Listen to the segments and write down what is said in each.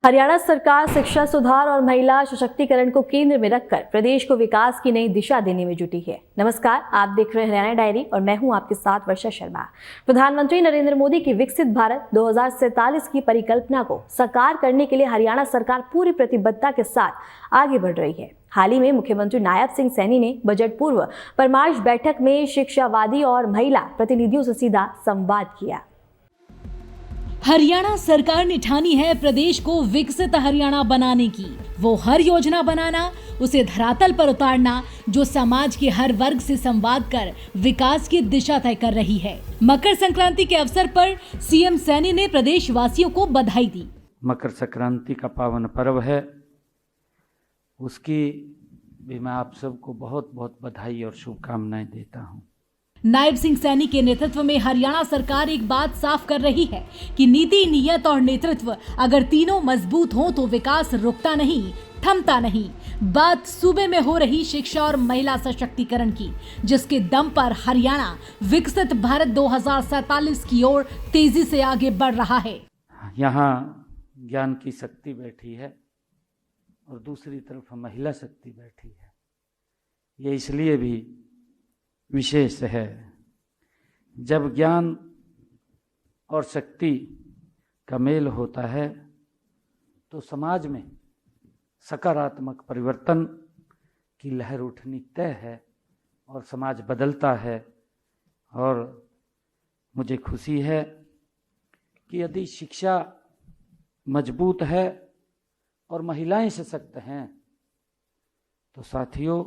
हरियाणा सरकार शिक्षा सुधार और महिला सशक्तिकरण को केंद्र में रखकर प्रदेश को विकास की नई दिशा देने में जुटी है। नमस्कार, आप देख रहे हैं हरियाणा डायरी और मैं हूं आपके साथ वर्षा शर्मा। प्रधानमंत्री नरेंद्र मोदी की विकसित भारत 2047 की परिकल्पना को साकार करने के लिए हरियाणा सरकार पूरी प्रतिबद्धता के साथ आगे बढ़ रही है। हाल ही में मुख्यमंत्री नायब सिंह सैनी ने बजट पूर्व परामर्श बैठक में शिक्षावादी और महिला प्रतिनिधियों से सीधा संवाद किया। हरियाणा सरकार ने ठानी है प्रदेश को विकसित हरियाणा बनाने की। वो हर योजना बनाना, उसे धरातल पर उतारना जो समाज के हर वर्ग से संवाद कर विकास की दिशा तय कर रही है। मकर संक्रांति के अवसर पर सीएम सैनी ने प्रदेश वासियों को बधाई दी। मकर संक्रांति का पावन पर्व है, उसकी भी मैं आप सबको बहुत बहुत बधाई और शुभकामनाएं देता हूँ। नायब सिंह सैनी के नेतृत्व में हरियाणा सरकार एक बात साफ कर रही है कि नीति, नियत और नेतृत्व अगर तीनों मजबूत हों तो विकास रुकता नहीं, थमता नहीं। बात सूबे में हो रही शिक्षा और महिला सशक्तिकरण की, जिसके दम पर हरियाणा विकसित भारत 2047 की ओर तेजी से आगे बढ़ रहा है। यहाँ ज्ञान की शक्ति बैठी है और दूसरी तरफ महिला शक्ति बैठी है। ये इसलिए भी विशेष है, जब ज्ञान और शक्ति का मेल होता है तो समाज में सकारात्मक परिवर्तन की लहर उठनी तय है और समाज बदलता है। और मुझे खुशी है कि यदि शिक्षा मजबूत है और महिलाएं सशक्त हैं तो साथियों,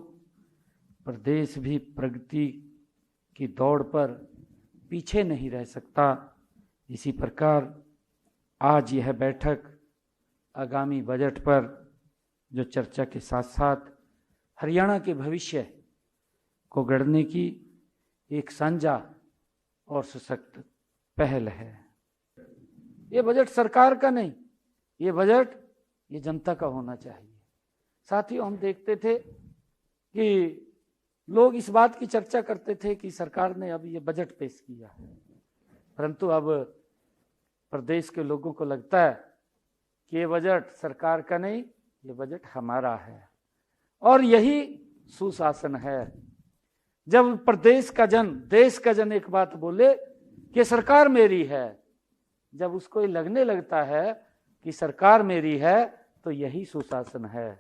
प्रदेश भी प्रगति की दौड़ पर पीछे नहीं रह सकता। इसी प्रकार आज यह बैठक आगामी बजट पर जो चर्चा के साथ साथ हरियाणा के भविष्य को गढ़ने की एक साझा और सशक्त पहल है। ये बजट सरकार का नहीं, ये बजट ये जनता का होना चाहिए। साथियों, हम देखते थे कि लोग इस बात की चर्चा करते थे कि सरकार ने अब ये बजट पेश किया, परंतु अब प्रदेश के लोगों को लगता है कि ये बजट सरकार का नहीं, ये बजट हमारा है। और यही सुशासन है। जब प्रदेश का जन, देश का जन एक बात बोले कि सरकार मेरी है, जब उसको लगने लगता है कि सरकार मेरी है, तो यही सुशासन है।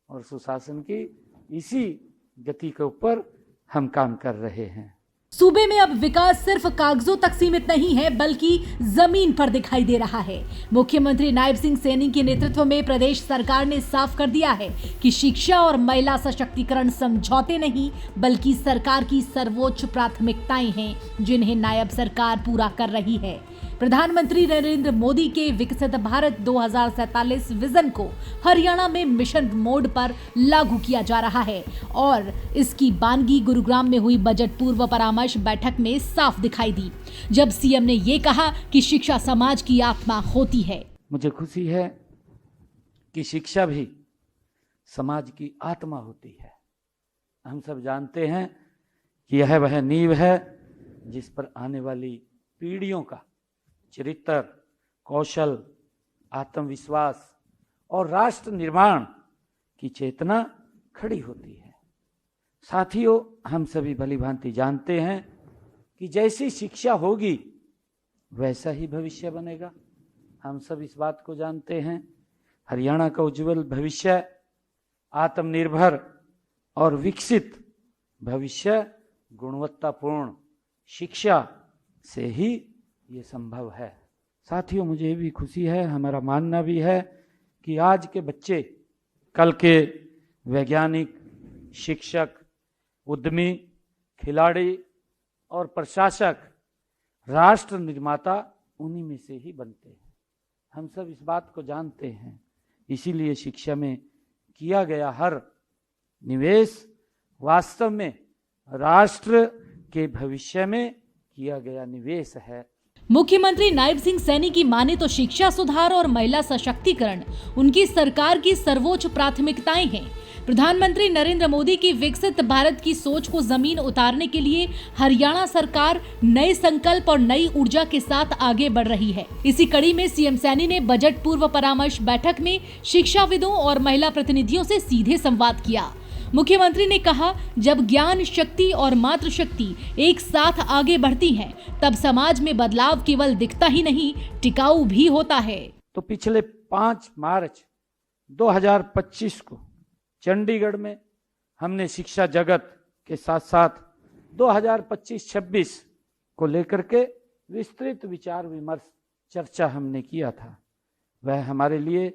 और सुशासन की इसी गति के ऊपर हम काम कर रहे हैं। सूबे में अब विकास सिर्फ कागजों तक सीमित नहीं है, बल्कि जमीन पर दिखाई दे रहा है। मुख्यमंत्री नायब सिंह सैनी के नेतृत्व में प्रदेश सरकार ने साफ कर दिया है कि शिक्षा और महिला सशक्तिकरण समझौते नहीं, बल्कि सरकार की सर्वोच्च प्राथमिकताएं हैं, जिन्हें नायब सरकार पूरा कर रही है। प्रधानमंत्री नरेंद्र मोदी के विकसित भारत 2047 विजन को हरियाणा में मिशन मोड पर लागू किया जा रहा है और इसकी बानगी गुरुग्राम में हुई बजट पूर्व परामर्श बैठक में साफ दिखाई दी, जब सीएम ने ये कहा कि शिक्षा समाज की आत्मा होती है। मुझे खुशी है कि शिक्षा भी समाज की आत्मा होती है। हम सब जानते हैं कि यह वह नींव है जिस पर आने वाली पीढ़ियों का चरित्र, कौशल, आत्मविश्वास और राष्ट्र निर्माण की चेतना खड़ी होती है। साथियों, हम सभी भलीभांति जानते हैं कि जैसी शिक्षा होगी वैसा ही भविष्य बनेगा। हम सब इस बात को जानते हैं। हरियाणा का उज्जवल भविष्य, आत्मनिर्भर और विकसित भविष्य गुणवत्तापूर्ण शिक्षा से ही ये संभव है। साथियों, मुझे भी खुशी है, हमारा मानना भी है कि आज के बच्चे कल के वैज्ञानिक, शिक्षक, उद्यमी, खिलाड़ी और प्रशासक, राष्ट्र निर्माता उन्हीं में से ही बनते हैं। हम सब इस बात को जानते हैं। इसीलिए शिक्षा में किया गया हर निवेश वास्तव में राष्ट्र के भविष्य में किया गया निवेश है। मुख्यमंत्री नायब सिंह सैनी की माने तो शिक्षा सुधार और महिला सशक्तिकरण उनकी सरकार की सर्वोच्च प्राथमिकताएं हैं। प्रधानमंत्री नरेंद्र मोदी की विकसित भारत की सोच को जमीन उतारने के लिए हरियाणा सरकार नए संकल्प और नई ऊर्जा के साथ आगे बढ़ रही है। इसी कड़ी में सीएम सैनी ने बजट पूर्व परामर्श बैठक में शिक्षाविदों और महिला प्रतिनिधियों से सीधे संवाद किया। मुख्यमंत्री ने कहा, जब ज्ञान शक्ति और मातृशक्ति एक साथ आगे बढ़ती हैं, तब समाज में बदलाव केवल दिखता ही नहीं, टिकाऊ भी होता है। तो पिछले 5 मार्च 2025 को चंडीगढ़ में हमने शिक्षा जगत के साथ साथ 2025-26 को लेकर के विस्तृत विचार विमर्श चर्चा हमने किया था। वह हमारे लिए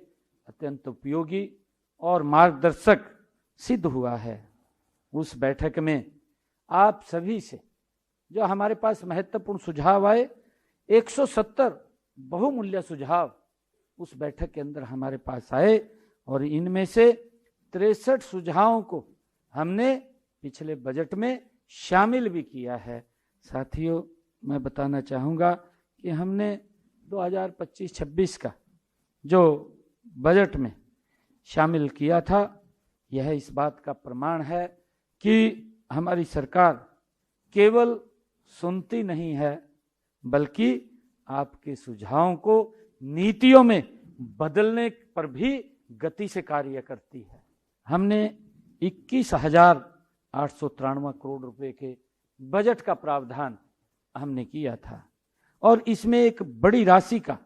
अत्यंत उपयोगी और मार्गदर्शक सिद्ध हुआ है। उस बैठक में आप सभी से जो हमारे पास महत्वपूर्ण सुझाव आए, 170 बहुमूल्य सुझाव उस बैठक के अंदर हमारे पास आए और इनमें से 63 सुझावों को हमने पिछले बजट में शामिल भी किया है। साथियों, मैं बताना चाहूँगा कि हमने 2025-26 का जो बजट में शामिल किया था, यह इस बात का प्रमाण है कि हमारी सरकार केवल सुनती नहीं है, बल्कि आपके सुझावों को नीतियों में बदलने पर भी गति से कार्य करती है। हमने 21,893 करोड़ रुपए के बजट का प्रावधान हमने किया था और इसमें एक बड़ी राशि का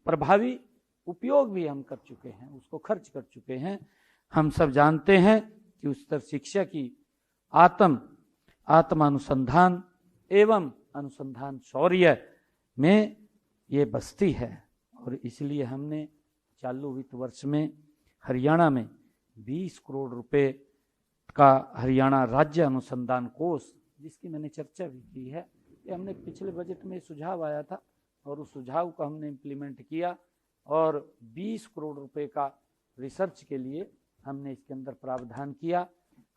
प्रभावी उपयोग भी हम कर चुके हैं, उसको खर्च कर चुके हैं। हम सब जानते हैं कि उच्चतर शिक्षा की आत्मानुसंधान एवं अनुसंधान शौर्य में ये बस्ती है और इसलिए हमने चालू वित्त वर्ष में हरियाणा में 20 करोड़ रुपए का हरियाणा राज्य अनुसंधान कोष, जिसकी मैंने चर्चा भी की है, ये हमने पिछले बजट में सुझाव आया था और उस सुझाव को हमने इम्प्लीमेंट किया और 20 करोड़ रुपए का रिसर्च के लिए हमने इसके अंदर प्रावधान किया।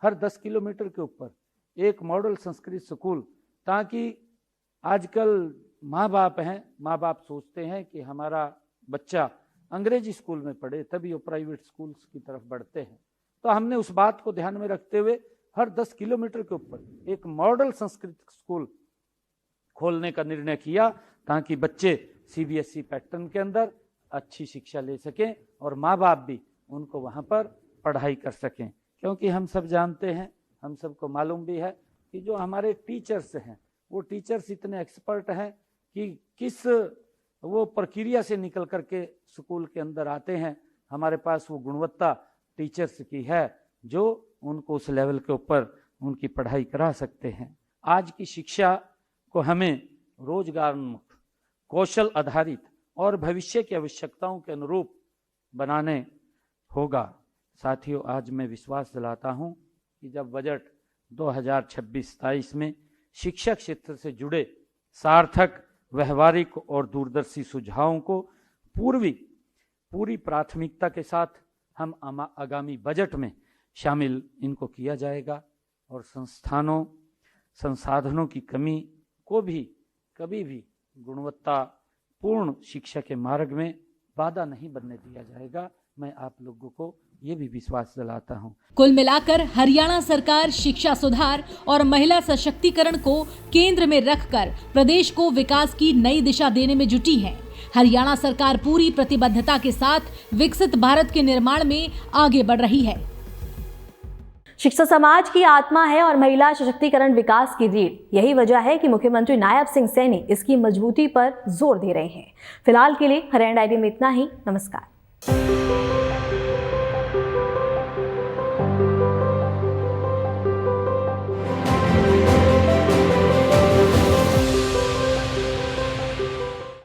हर 10 किलोमीटर के ऊपर एक मॉडल संस्कृत स्कूल, ताकि आजकल माँ बाप सोचते हैं कि हमारा बच्चा अंग्रेजी स्कूल में पढ़े तभी वो प्राइवेट स्कूल्स की तरफ बढ़ते हैं। तो हमने उस बात को ध्यान में रखते हुए हर 10 किलोमीटर के ऊपर एक मॉडल संस्कृत स्कूल खोलने का निर्णय किया, ताकि बच्चे सीबीएसई पैटर्न के अंदर अच्छी शिक्षा ले सकें और माँ बाप भी उनको वहाँ पर पढ़ाई कर सकें। क्योंकि हम सब जानते हैं, हम सबको मालूम भी है कि जो हमारे टीचर्स हैं, वो टीचर्स इतने एक्सपर्ट हैं कि किस वो प्रक्रिया से निकल करके स्कूल के अंदर आते हैं। हमारे पास वो गुणवत्ता टीचर्स की है जो उनको उस लेवल के ऊपर उनकी पढ़ाई करा सकते हैं। आज की शिक्षा को हमें रोजगारोन्मुख, कौशल आधारित और भविष्य की आवश्यकताओं के अनुरूप बनाने होगा। साथियों, आज मैं विश्वास दिलाता हूं कि जब बजट 2026-27 में शिक्षा क्षेत्र से जुड़े सार्थक, व्यवहारिक और दूरदर्शी सुझावों को पूरी प्राथमिकता के साथ हम आगामी बजट में शामिल इनको किया जाएगा और संसाधनों की कमी को भी कभी भी गुणवत्तापूर्ण शिक्षा के मार्ग में बाधा नहीं बनने दिया जाएगा। मैं आप लोगों को ये भी विश्वास दिलाता हूँ। कुल मिलाकर हरियाणा सरकार शिक्षा सुधार और महिला सशक्तिकरण को केंद्र में रखकर प्रदेश को विकास की नई दिशा देने में जुटी है। हरियाणा सरकार पूरी प्रतिबद्धता के साथ विकसित भारत के निर्माण में आगे बढ़ रही है। शिक्षा समाज की आत्मा है और महिला सशक्तिकरण विकास की रीढ़। यही वजह है कि मुख्यमंत्री नायब सिंह सैनी इसकी मजबूती पर जोर दे रहे हैं। फिलहाल के लिए हरियाणा डायरी में इतना ही। नमस्कार।